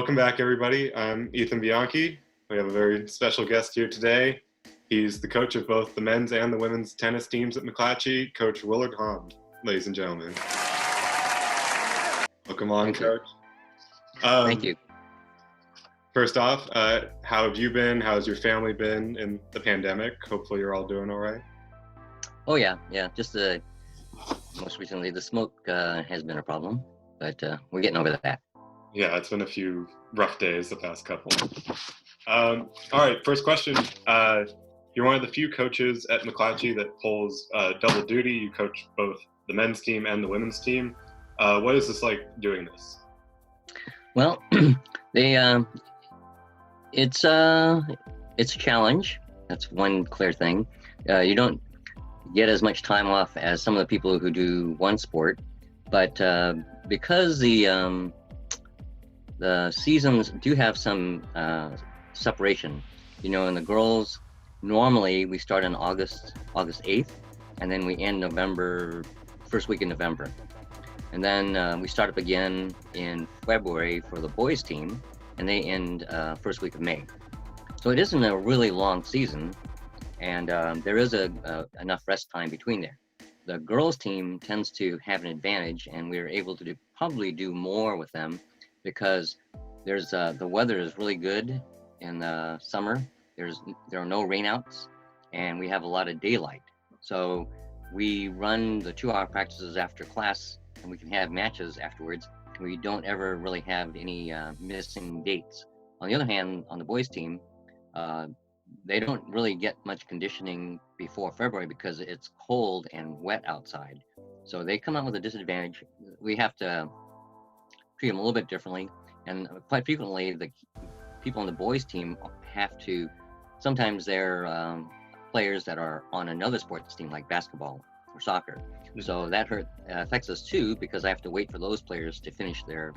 Welcome back, everybody. I'm Ethan Bianchi. We have a very special guest here today. He's the coach of both the men's and the women's tennis teams at McClatchy, Coach Willard, ladies and gentlemen. Welcome on, Coach. Thank you. First off, how have you been? How's your family been in the pandemic? Hopefully you're all doing all right. Oh, yeah. Just most recently, the smoke has been a problem, but we're getting over that. Yeah, it's been a few rough days the past couple. All right, first question. You're one of the few coaches at McClatchy that pulls double duty. You coach both the men's team and the women's team. What is this like doing this? Well, it's a challenge. That's one clear thing. You don't get as much time off as some of the people who do one sport, but because the seasons do have some separation, in the girls, normally we start on August 8th, and then we end first week in November. And then we start up again in February for the boys team, and they end first week of May. So it isn't a really long season, and there is enough rest time between there. The girls team tends to have an advantage, and we're able to probably do more with them because there's the weather is really good in the summer. There are no rainouts, and we have a lot of daylight. So we run the 2-hour practices after class, and we can have matches afterwards. We don't ever really have any missing dates. On the other hand, on the boys team, they don't really get much conditioning before February because it's cold and wet outside. So they come out with a disadvantage. We have to treat them a little bit differently. And quite frequently, the people on the boys team have to, sometimes they're players that are on another sports team like basketball or soccer. So that affects us too, because I have to wait for those players to finish their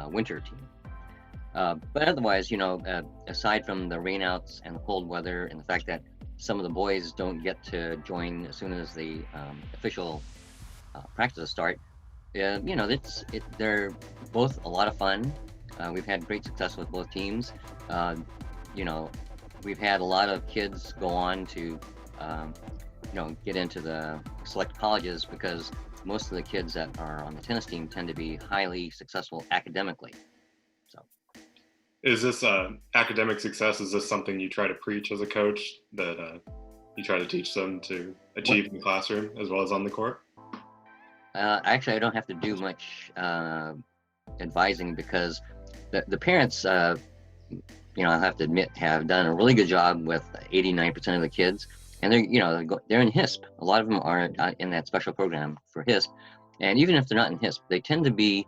winter team. But otherwise, aside from the rainouts and the cold weather and the fact that some of the boys don't get to join as soon as the official practices start, they're both a lot of fun. We've had great success with both teams. We've had a lot of kids go on to get into the select colleges because most of the kids that are on the tennis team tend to be highly successful academically. So, is this academic success? Is this something you try to preach as a coach, that you try to teach them to achieve in the classroom as well as on the court? Actually, I don't have to do much advising because the parents, I have to admit, have done a really good job with 89% of the kids. And they're in HISP. A lot of them are in that special program for HISP. And even if they're not in HISP, they tend to be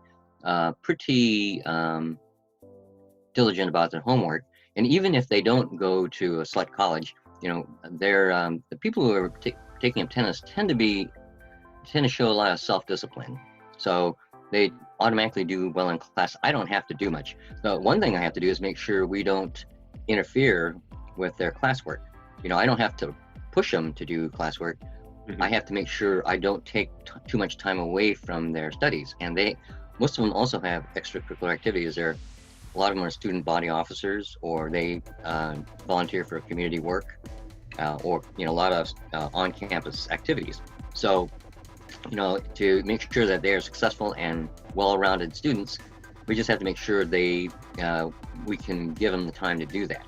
pretty diligent about their homework. And even if they don't go to a select college, they're the people who are taking up tennis tend to show a lot of self-discipline. So they automatically do well in class. I don't have to do much. The one thing I have to do is make sure we don't interfere with their classwork. I don't have to push them to do classwork. Mm-hmm. I have to make sure I don't take too much time away from their studies. And most of them also have extracurricular activities. A lot of them are student body officers, or they volunteer for community work, or a lot of on-campus activities. So, to make sure that they're successful and well-rounded students, we just have to make sure we can give them the time to do that.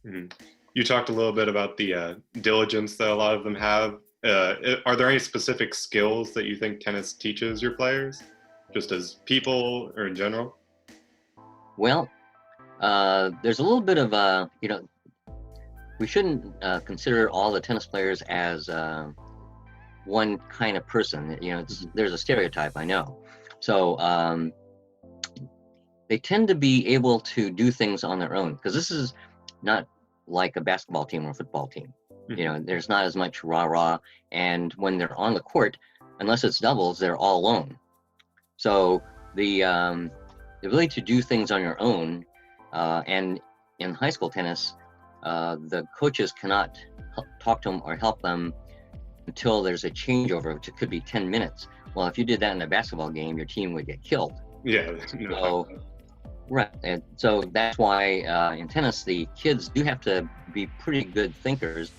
Mm-hmm. You talked a little bit about the diligence that a lot of them have. Are there any specific skills that you think tennis teaches your players, just as people or in general? Well, there's a little bit of, we shouldn't consider all the tennis players as one kind of person. There's a stereotype, I know. So they tend to be able to do things on their own, because this is not like a basketball team or a football team. Mm-hmm. There's not as much rah-rah, and when they're on the court, unless it's doubles, they're all alone. So the ability to do things on your own, and in high school tennis, the coaches cannot talk to them or help them until there's a changeover, which could be 10 minutes. Well, if you did that in a basketball game, your team would get killed. Yeah. So Right. And so that's why in tennis, the kids do have to be pretty good thinkers.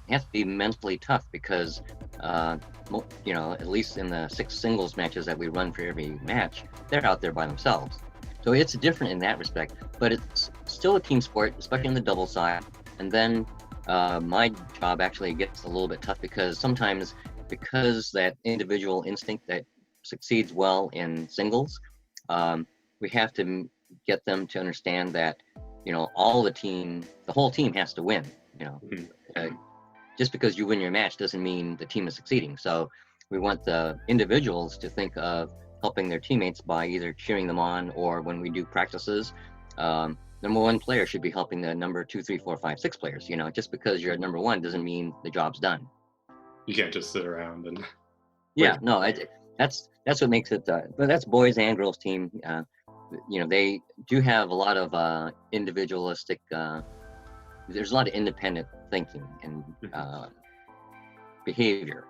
They have to be mentally tough because, at least in the 6 singles matches that we run for every match, they're out there by themselves. So it's different in that respect, but it's still a team sport, especially on the double side. And then my job actually gets a little bit tough because sometimes, because that individual instinct that succeeds well in singles, we have to get them to understand that, the whole team has to win. Just because you win your match doesn't mean the team is succeeding. So we want the individuals to think of helping their teammates by either cheering them on, or when we do practices, number 1 player should be helping the number 2, 3, 4, 5, 6 players. Just because you're at number 1 doesn't mean the job's done. You can't just sit around and yeah wait. No, that's what makes it, but that's boys and girls team. They do have a lot of individualistic, there's a lot of independent thinking and behavior.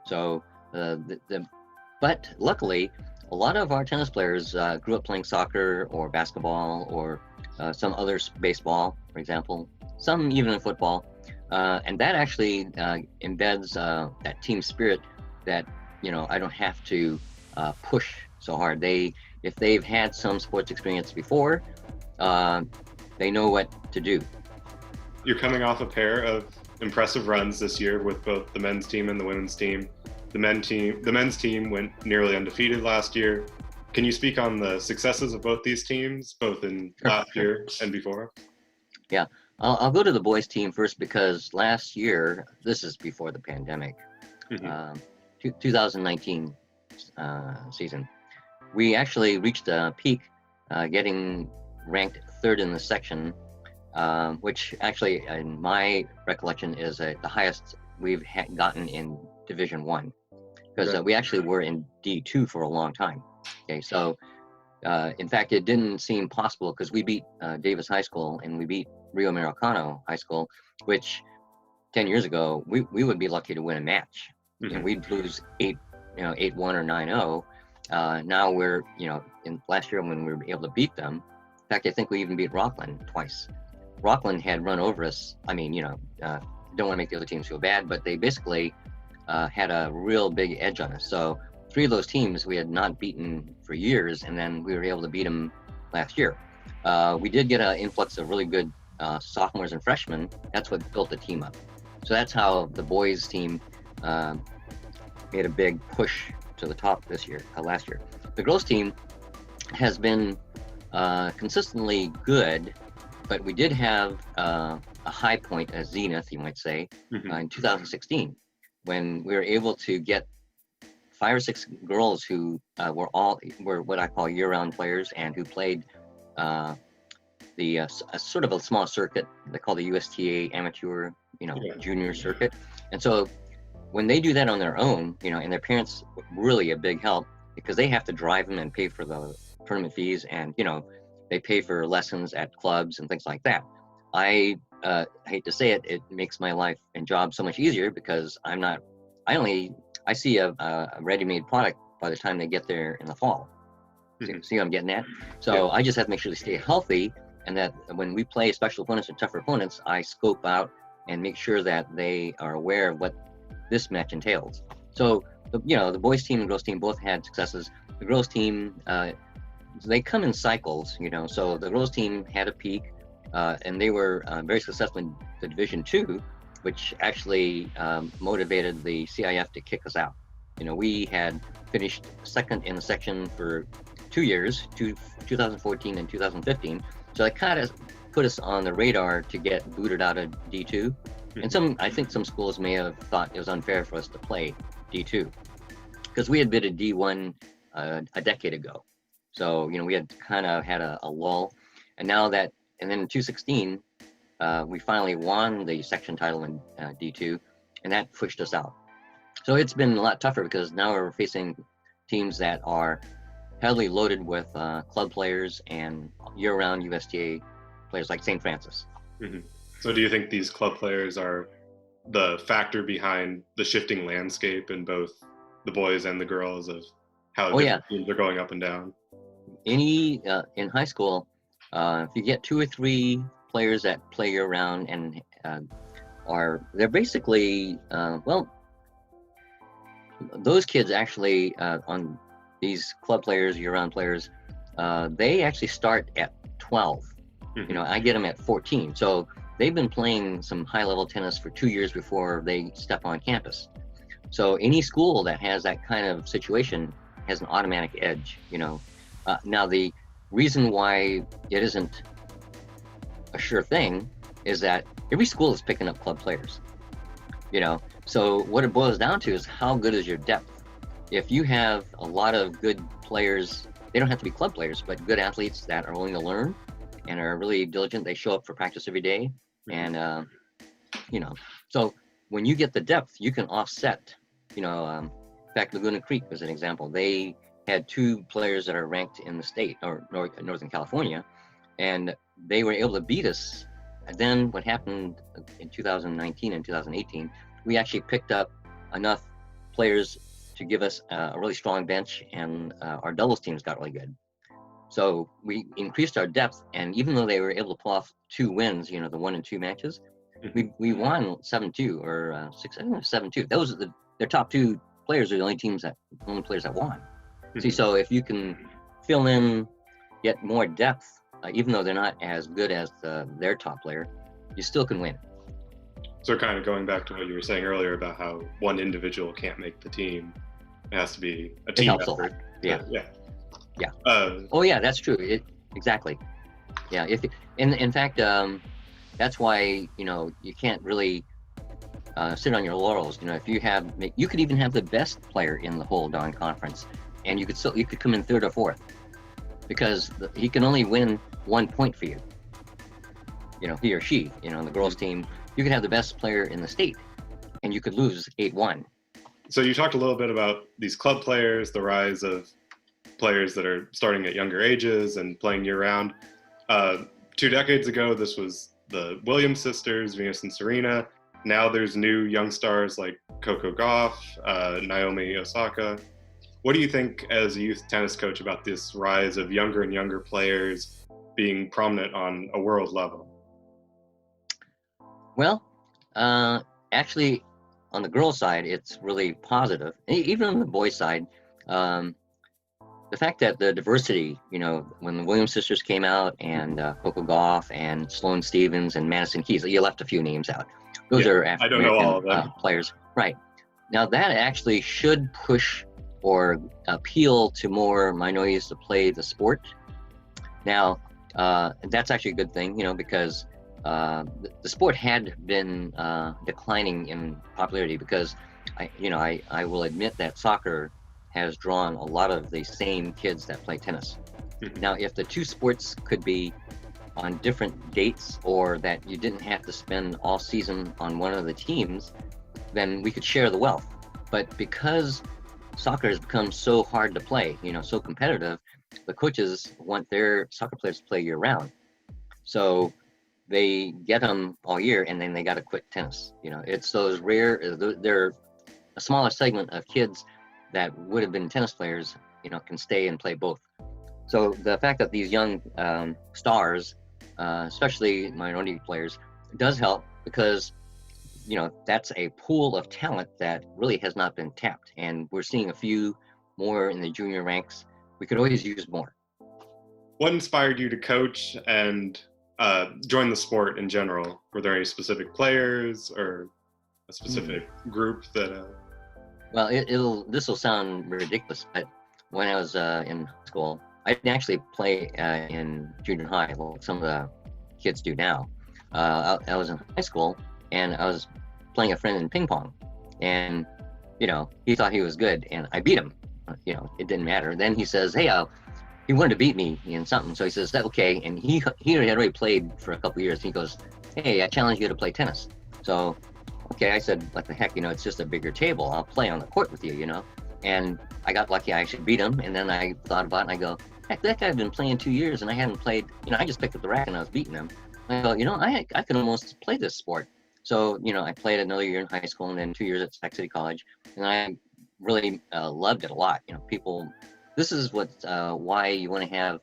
So but luckily, a lot of our tennis players grew up playing soccer or basketball or some other baseball, for example, some even in football. And that actually embeds that team spirit that, I don't have to push so hard. If they've had some sports experience before, they know what to do. You're coming off a pair of impressive runs this year with both the men's team and the women's team. The men's team went nearly undefeated last year. Can you speak on the successes of both these teams, both in last year and before? Yeah, I'll go to the boys team first because last year, this is before the pandemic, 2019 season, we actually reached a peak, getting ranked 3rd in the section, which actually, in my recollection, is the highest we've gotten in Division 1, because we actually were in D2 for a long time. Okay, so in fact, it didn't seem possible because we beat Davis High School and we beat Rio Americano High School, which 10 years ago we would be lucky to win a match. We'd lose 8-1 or 9-0. Now we're, in last year when we were able to beat them, in fact, I think we even beat Rockland twice. Rockland had run over us. I mean, don't want to make the other teams feel bad, but they basically had a real big edge on us. So 3 of those teams we had not beaten for years, and then we were able to beat them last year. We did get an influx of really good sophomores and freshmen. That's what built the team up. So that's how the boys team made a big push to the top last year. The girls team has been consistently good, but we did have a high point, a zenith, you might say, in 2016, when we were able to get 5 or 6 girls who were what I call year-round players and who played a sort of a small circuit they call the USTA amateur, junior circuit. And so when they do that on their own, and their parents really a big help because they have to drive them and pay for the tournament fees, and they pay for lessons at clubs and things like that. I hate to say it, it makes my life and job so much easier because I see a ready-made product by the time they get there in the fall. See what I'm getting at? So I just have to make sure they stay healthy, and that when we play special opponents or tougher opponents, I scope out and make sure that they are aware of what this match entails. So the boys team and girls team both had successes. The girls team, they come in cycles, so the girls team had a peak, and they were very successful in the Division 2, which actually motivated the CIF to kick us out. We had finished 2nd in the section for 2 years, 2014 and 2015. So that kind of put us on the radar to get booted out of D2. And I think some schools may have thought it was unfair for us to play D2 because we had been at D1 a decade ago. So, we had kind of had a lull. And then in 2016, we finally won the section title in D2, and that pushed us out. So it's been a lot tougher because now we're facing teams that are heavily loaded with club players and year-round USTA players like St. Francis. So do you think these club players are the factor behind the shifting landscape in both the boys and the girls of how teams are going up and down? In high school, If you get 2 or 3 players that play year round and they're basically, those kids actually on these club players, year-round players, they actually start at 12. Mm-hmm. I get them at 14. So they've been playing some high-level tennis for 2 years before they step on campus. So any school that has that kind of situation has an automatic edge. Now the reason why it isn't a sure thing is that every school is picking up club players. So what it boils down to is how good is your depth. If you have a lot of good players, they don't have to be club players, but good athletes that are willing to learn and are really diligent, they show up for practice every day. And, so when you get the depth, you can offset, in fact, Laguna Creek was an example. They had 2 players that are ranked in the state or Northern California, and they were able to beat us. And then what happened in 2019 and 2018, we actually picked up enough players to give us a really strong bench, and our doubles teams got really good. So we increased our depth, and even though they were able to pull off 2 wins, the 1 and 2 matches, we won 7-2 or 7-2. Those are their top 2 players are the only players that won. See, so if you can fill in, get more depth, even though they're not as good as their top player, you still can win. So kind of going back to what you were saying earlier about how one individual can't make the team, it has to be a team effort. Yeah. Yeah. Oh yeah, that's true. Exactly. Yeah. In fact, that's why you can't really sit on your laurels. If you could even have the best player in the whole darn conference, and you could come in 3rd or 4th, because he can only win 1 point for you. He or she. The girls' team, you could have the best player in the state, and you could lose 8-1. So you talked a little bit about these club players, the rise of players that are starting at younger ages and playing year-round. 2 decades ago, this was the Williams sisters, Venus and Serena. Now there's new young stars like Coco Gauff, Naomi Osaka. What do you think as a youth tennis coach about this rise of younger and younger players being prominent on a world level? Well, actually, on the girls' side, it's really positive. Even on the boys' side, the fact that the diversity, when the Williams sisters came out, and Coco Gauff and Sloane Stephens and Madison Keys, you left a few names out. Those are African American players, right? Now that actually should push or appeal to more minorities to play the sport. Now, that's actually a good thing, because the sport had been declining in popularity, because I will admit that soccer has drawn a lot of the same kids that play tennis. Now, if the 2 sports could be on different dates, or that you didn't have to spend all season on one of the teams, then we could share the wealth. But because soccer has become so hard to play, so competitive, the coaches want their soccer players to play year round. So they get them all year, and then they got to quit tennis. It's those rare, they're a smaller segment of kids that would have been tennis players, can stay and play both. So the fact that these young stars, especially minority players, does help, because that's a pool of talent that really has not been tapped, and we're seeing a few more in the junior ranks. We could always use more. What inspired you to coach and join the sport in general? Were there any specific players or a specific group that? Well, this will sound ridiculous, but when I was in school, I didn't actually play in junior high like some of the kids do now. I was in high school, and I was playing a friend in ping pong, and he thought he was good, and I beat him. It didn't matter. Then he says, "Hey, he wanted to beat me in something," so he says, "That okay?" And he had already played for a couple of years. He goes, "Hey, I challenge you to play tennis." So, okay, I said, "What the heck? It's just a bigger table. I'll play on the court with you." And I got lucky. I actually beat him, and then I thought about it, and I go, "Heck, that guy's been playing 2 years, and I hadn't played. I just picked up the racket and I was beating him." I go, I could almost play this sport. So, I played another year in high school, and then 2 years at Sac City College, and I really loved it a lot. This is why you want to have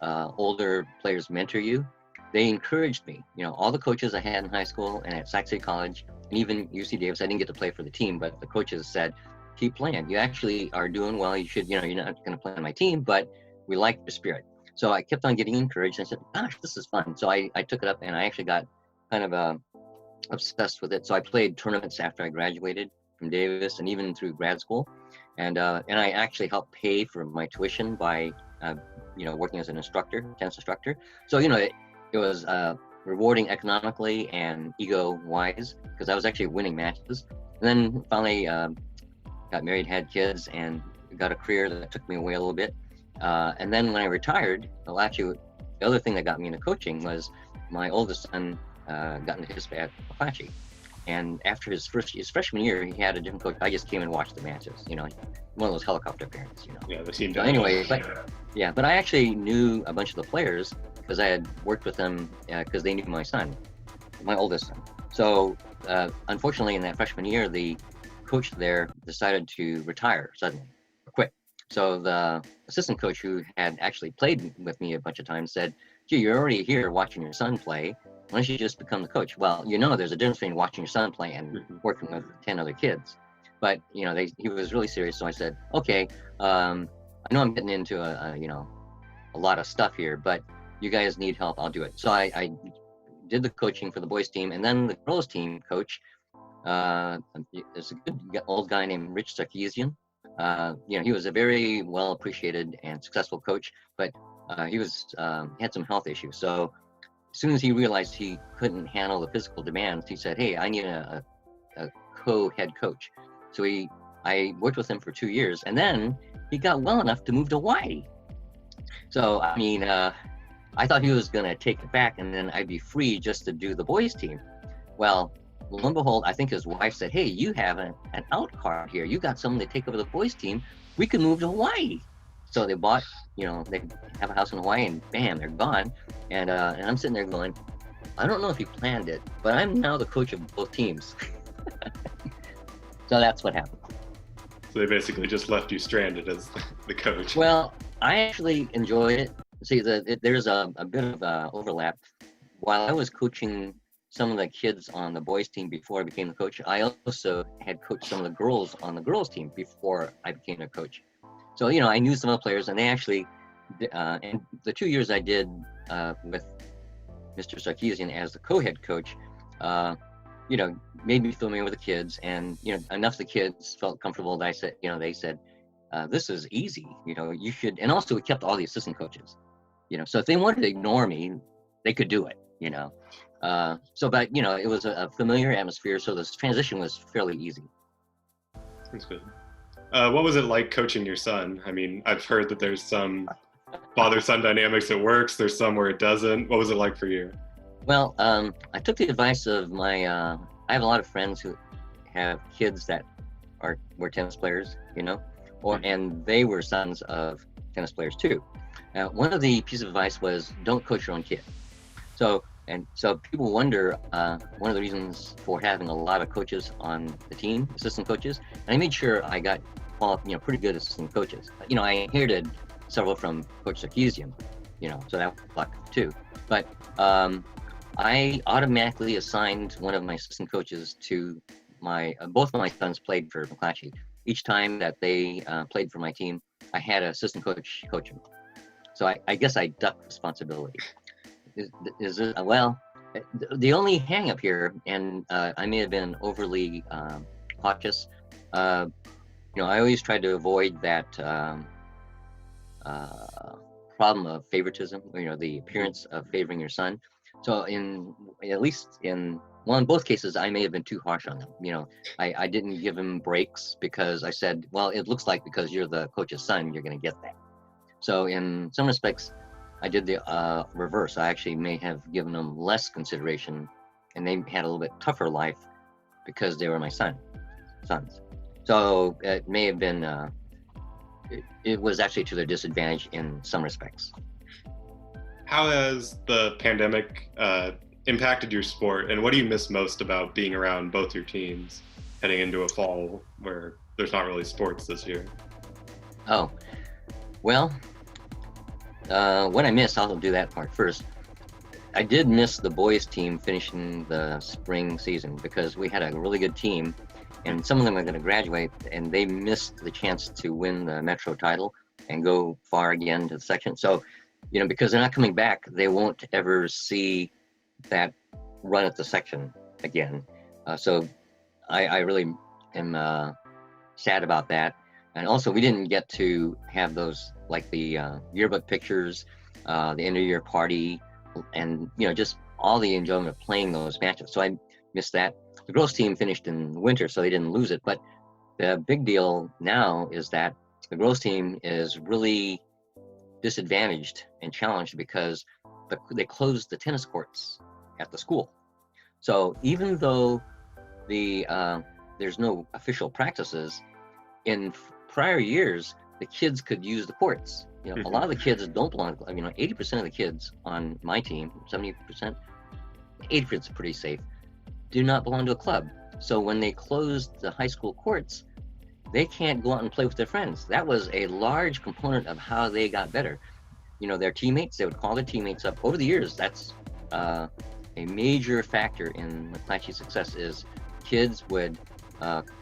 older players mentor you, they encouraged me. All the coaches I had in high school and at Sac State College, and even UC Davis, I didn't get to play for the team, but the coaches said, keep playing. You actually are doing well. You should, you're not going to play on my team, but we like your spirit. So I kept on getting encouraged. I said, gosh, this is fun. So I took it up, and I actually got kind of obsessed with it. So I played tournaments after I graduated from Davis and even through grad school. And I actually helped pay for my tuition by, working as an instructor, tennis instructor. So, it was rewarding economically and ego-wise, because I was actually winning matches. And then finally got married, had kids, and got a career that took me away a little bit. And then when I retired, well, actually, the other thing that got me into coaching was my oldest son got into his at McClatchy. And after his freshman year, he had a different coach. I just came and watched the matches, one of those helicopter parents, Yeah, the team. So anyway, but I actually knew a bunch of the players because I had worked with them because they knew my son, my oldest son. So unfortunately, in that freshman year, the coach there decided to retire suddenly, or quit. So the assistant coach, who had actually played with me a bunch of times, said, gee, you're already here watching your son play. Why don't you just become the coach? Well, there's a difference between watching your son play and working with 10 other kids. But, he was really serious. So I said, okay, I know I'm getting into a lot of stuff here, but you guys need help, I'll do it. So I did the coaching for the boys team, and then the girls team coach, there's a good old guy named Rich Sarkeesian. He was a very well appreciated and successful coach, but he had some health issues. So as soon as he realized he couldn't handle the physical demands, he said, hey, I need a co-head coach. So I worked with him for 2 years, and then he got well enough to move to Hawaii. So, I thought he was going to take it back, and then I'd be free just to do the boys team. Well, lo and behold, I think his wife said, hey, you have an out card here. You got someone to take over the boys team. We can move to Hawaii. So they bought, they have a house in Hawaii, and bam, they're gone. And I'm sitting there going, I don't know if he planned it, but I'm now the coach of both teams. So that's what happened. So they basically just left you stranded as the coach. Well, I actually enjoyed it. See, there's a bit of overlap. While I was coaching some of the kids on the boys team before I became the coach, I also had coached some of the girls on the girls team before I became a coach. So, I knew some of the players, and they actually, and the 2 years I did with Mr. Sarkeesian as the co-head coach, made me familiar with the kids, and, enough of the kids felt comfortable that I said, they said, this is easy, you should, and also we kept all the assistant coaches, so if they wanted to ignore me, they could do it, but, it was a familiar atmosphere, so this transition was fairly easy. That's good. What was it like coaching your son? I mean, I've heard that there's some father-son dynamics that works. There's some where it doesn't. What was it like for you? Well, I took the advice of my, I have a lot of friends who have kids that were tennis players, and they were sons of tennis players too. One of the pieces of advice was don't coach your own kid. So people wonder, one of the reasons for having a lot of coaches on the team, assistant coaches, and I made sure I got pretty good assistant coaches. I inherited several from Coach Sarkeesian, so that was luck too. But I automatically assigned one of my assistant coaches to both of my sons played for McClatchy. Each time that they played for my team, I had an assistant coach coach them. So I guess I ducked responsibility. Is it, well, the only hang up here, and I may have been overly cautious, I always tried to avoid that problem of favoritism, the appearance of favoring your son. So at least in both cases, I may have been too harsh on them. I didn't give him breaks because I said, well, it looks like because you're the coach's son, you're going to get that. So in some respects, I did the reverse. I actually may have given them less consideration, and they had a little bit tougher life because they were my sons. So it may have been, it was actually to their disadvantage in some respects. How has the pandemic impacted your sport, and what do you miss most about being around both your teams heading into a fall where there's not really sports this year? Oh, well, What I missed, I'll do that part first. I did miss the boys team finishing the spring season because we had a really good team, and some of them are going to graduate, and they missed the chance to win the Metro title and go far again to the section. So, because they're not coming back, they won't ever see that run at the section again. So I really am sad about that. And also, we didn't get to have those, like the yearbook pictures, the end of year party, and just all the enjoyment of playing those matches. So I missed that. The girls team finished in the winter, so they didn't lose it. But the big deal now is that the girls team is really disadvantaged and challenged because they closed the tennis courts at the school. So even though there's no official practices, in prior years, the kids could use the courts. A lot of the kids don't belong. 80% of the kids on my team, 70%, 80% is pretty safe, do not belong to a club. So when they closed the high school courts, they can't go out and play with their friends. That was a large component of how they got better. Their teammates, they would call their teammates up. Over the years, that's a major factor in McClatchy's success is kids would,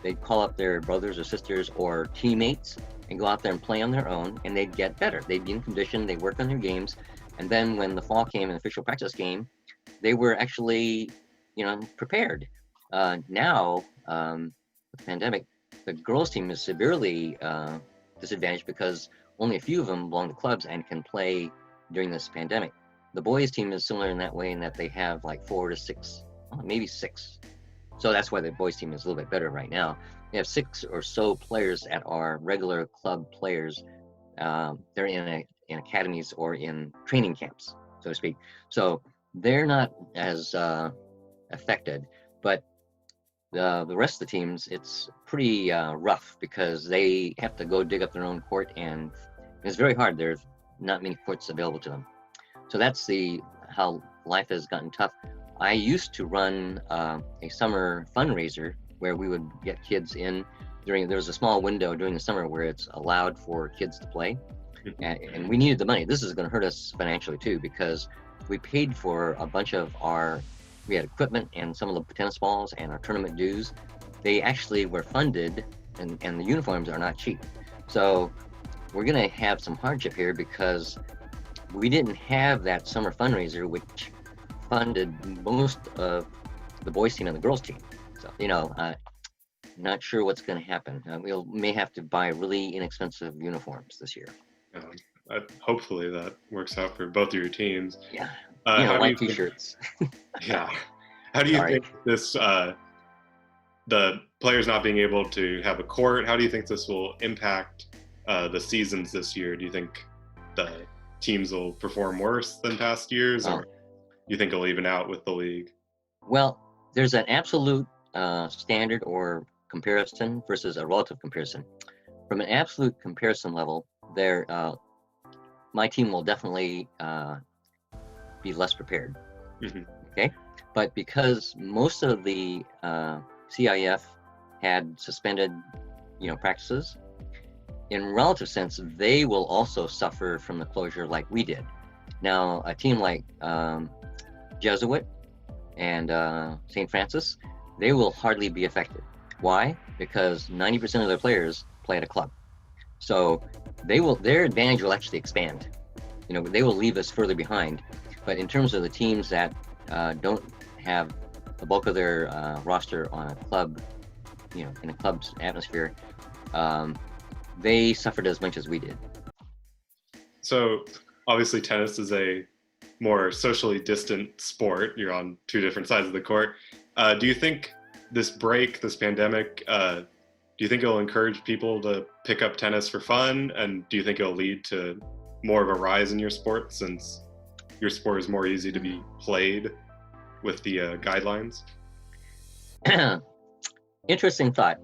they'd call up their brothers or sisters or teammates and go out there and play on their own, and they'd get better. They'd be in condition, they'd work on their games, and then when the fall came and official practice came, they were actually, prepared. Now, with the pandemic, the girls team is severely disadvantaged because only a few of them belong to clubs and can play during this pandemic. The boys team is similar in that way in that they have like 4 to 6, maybe 6. So that's why the boys team is a little bit better right now. They have 6 or so players at our regular club players. They're in academies or in training camps, so to speak. So they're not as affected, but the rest of the teams, it's pretty rough because they have to go dig up their own court, and it's very hard. There's not many courts available to them. So that's how life has gotten tough. I used to run a summer fundraiser where we would get kids in there was a small window during the summer where it's allowed for kids to play, and we needed the money. This is going to hurt us financially too because we paid for a bunch of we had equipment and some of the tennis balls and our tournament dues. They actually were funded, and the uniforms are not cheap. So we're going to have some hardship here because we didn't have that summer fundraiser, which funded most of the boys team and the girls team. So, not sure what's going to happen. We may have to buy really inexpensive uniforms this year. Hopefully that works out for both of your teams. Yeah. White t-shirts. Yeah. How do you think this, the players not being able to have a court, how do you think this will impact the seasons this year? Do you think the teams will perform worse than past years, or do you think it'll even out with the league? Well, there's an absolute standard or comparison versus a relative comparison. From an absolute comparison level, my team will definitely be less prepared. Okay, but because most of the CIF had suspended, practices, in relative sense, they will also suffer from the closure like we did. Now, a team like Jesuit and St. Francis, they will hardly be affected. Why? Because 90% of their players play at a club. So their advantage will actually expand. They will leave us further behind. But in terms of the teams that don't have the bulk of their roster on a club, in a club's atmosphere, they suffered as much as we did. So obviously tennis is a more socially distant sport. You're on 2 different sides of the court. Do you think this pandemic, do you think it'll encourage people to pick up tennis for fun? And do you think it'll lead to more of a rise in your sport since your sport is more easy to be played with the guidelines? Interesting thought.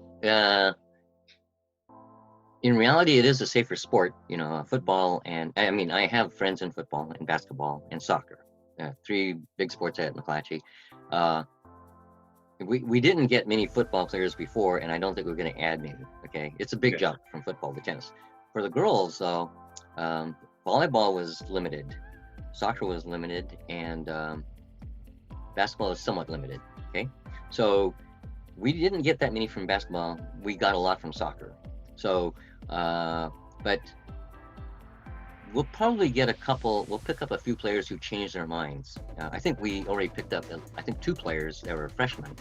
In reality, it is a safer sport, football, and I have friends in football and basketball and soccer, 3 big sports at McClatchy. We didn't get many football players before, and I don't think we're going to add many. Okay, it's a big jump from football to tennis. For the girls, though, volleyball was limited, soccer was limited, and basketball is somewhat limited. Okay, so we didn't get that many from basketball. We got a lot from soccer. So, but we'll probably get a couple. We'll pick up a few players who changed their minds. I think we already picked up, I think, 2 players that were freshmen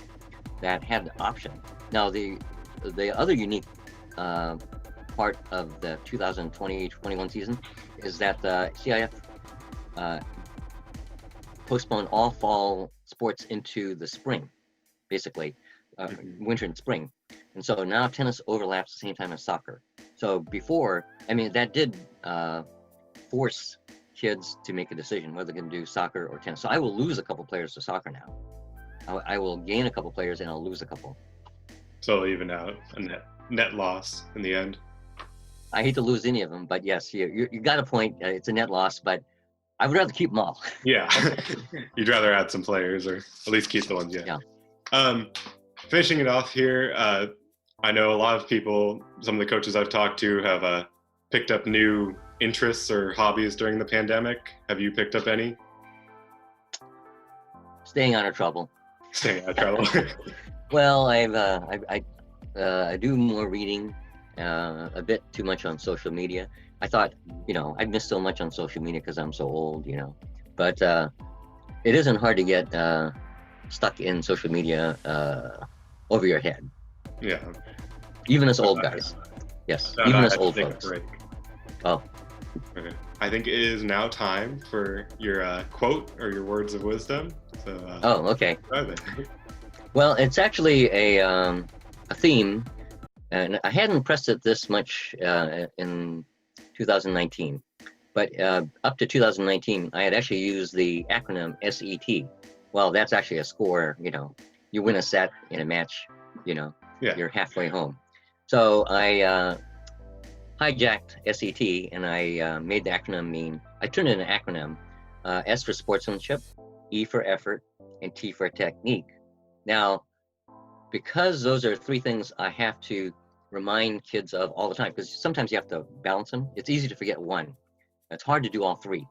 that had the option. Now, the other unique part of the 2020-21 season is that the CIF postponed all fall sports into the spring, basically, winter and spring. And so now tennis overlaps the same time as soccer. So before, I mean, that did force kids to make a decision whether they're going to do soccer or tennis. So I will lose a couple players to soccer now. I will gain a couple players and I'll lose a couple. So even out a net loss in the end. I hate to lose any of them, but yes, you got a point. It's a net loss, but I would rather keep them all. Yeah, you'd rather add some players or at least keep the ones you have. Yeah. Finishing it off here, I know a lot of people, some of the coaches I've talked to have picked up new interests or hobbies during the pandemic. Have you picked up any? Staying out of trouble. Staying out of trouble. Well, I do more reading, a bit too much on social media. I thought, I missed so much on social media because I'm so old, but it isn't hard to get stuck in social media over your head. Yeah. Even as old guys. Yes, even as old folks. Oh. Okay. I think it is now time for your quote or your words of wisdom. So. Oh, okay. Well, it's actually a theme, and I hadn't pressed it this much in 2019, but up to 2019, I had actually used the acronym SET. Well, that's actually a score. You win a set in a match. You're halfway home. So I hijacked SET and I made the acronym mean. I turned it into an acronym: S for sportsmanship, E for effort, and T for technique. Now, because those are 3 things I have to remind kids of all the time, because sometimes you have to balance them. It's easy to forget one. It's hard to do all 3,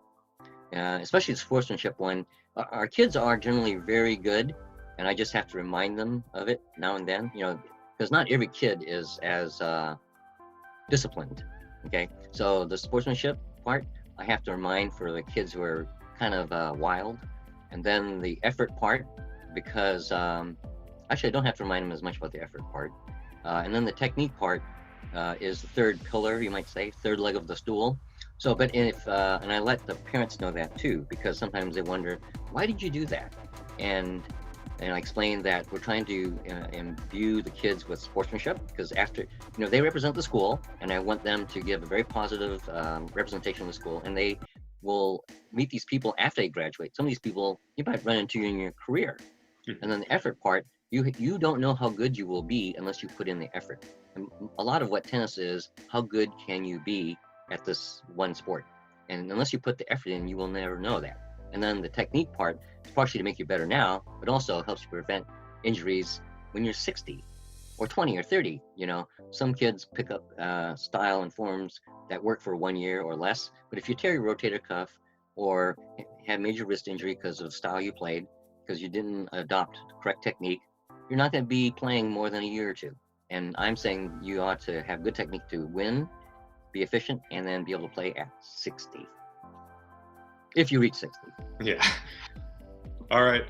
especially the sportsmanship one. Our kids are generally very good, and I just have to remind them of it now and then, because not every kid is as disciplined, okay? So the sportsmanship part, I have to remind for the kids who are kind of wild. And then the effort part, because actually I don't have to remind them as much about the effort part. And then the technique part is the 3rd pillar, you might say, 3rd leg of the stool. So, but if, and I let the parents know that too, because sometimes they wonder, why did you do that? And I explain that we're trying to imbue the kids with sportsmanship, because after, they represent the school, and I want them to give a very positive representation of the school, and they will meet these people after they graduate. Some of these people you might run into in your career. And then the effort part, you don't know how good you will be unless you put in the effort. And a lot of what tennis is, how good can you be at this one sport? And unless you put the effort in, you will never know that. And then the technique part is partially to make you better now, but also helps you prevent injuries when you're 60 or 20 or 30. Some kids pick up style and forms that work for 1 year or less. But if you tear your rotator cuff or have major wrist injury because of the style you played, because you didn't adopt the correct technique, you're not going to be playing more than a year or 2. And I'm saying you ought to have good technique to win, be efficient, and then be able to play at 60. If you reach 60. Yeah. All right.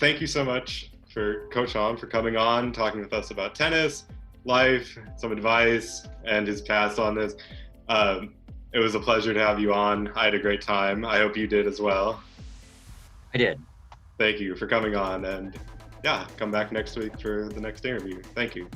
Thank you so much for Coach Han for coming on, talking with us about tennis, life, some advice, and his past on this. It was a pleasure to have you on. I had a great time. I hope you did as well. I did. Thank you for coming on, and come back next week for the next interview. Thank you.